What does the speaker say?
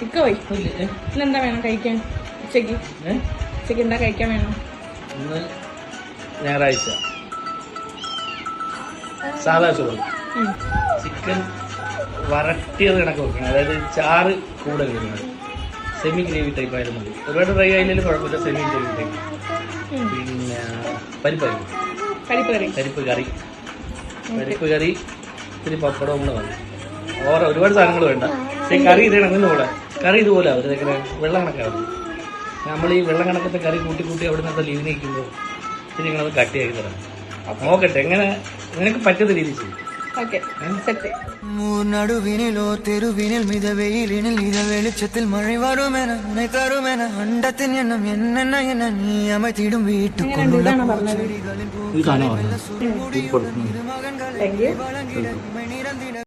ഇക്ക പോയി ഇന്നെന്താ വേണം കഴിക്കാൻ ഉച്ചക്ക്? ഉച്ചക്ക് എന്താ കഴിക്കാൻ വേണം? ഇന്ന് ഞായറാഴ്ച സാധാ ചോറ്, ചിക്കൻ വരട്ടിയത് കണക്ക് വെക്കണം. അതായത് ചാറ് കൂടുതൽ വരുന്നത്, സെമി ഗ്രേവി ടൈപ്പ് ആയാലും മതി. ഒരുപാട് ഡ്രൈ ആയാലും കുഴപ്പമില്ല, സെമി ഗ്രേവി ടൈപ്പ്. പിന്നെ പരിപ്പ് കറി, പരിപ്പ് കറി, ഇത്തിരി പപ്പടവും കൂടെ മതി. ഒരുപാട് സാധനങ്ങൾ വേണ്ട. പക്ഷേ കറി ഇത് കണക്കിന് കൂടെ കറി ഇതുപോലെ ആവും, ഇതൊക്കെ വെള്ളം കണക്കാവും. നമ്മൾ ഈ വെള്ളം കണക്കത്തെ കറി കൂട്ടി അവിടെ നിന്നൊക്കെ ലീവിന് നിൽക്കുമ്പോൾ ഇത്തിരി നിങ്ങളത് കട്ടിയാക്കി തരാം. നോക്കട്ടെ എങ്ങനെ നിനക്ക് പറ്റുന്ന രീതി ചെയ്യും. നടുവിനിലോ തെരുവിനിൽ മിത വെയിലിനിൽ ഇത വെളിച്ചത്തിൽ മഴ വരുമെന തരുമെന അണ്ടത്തിൻ എണ്ണം എന്ന നീ അമത്തിടും വീട്ടുകൊണ്ടുള്ള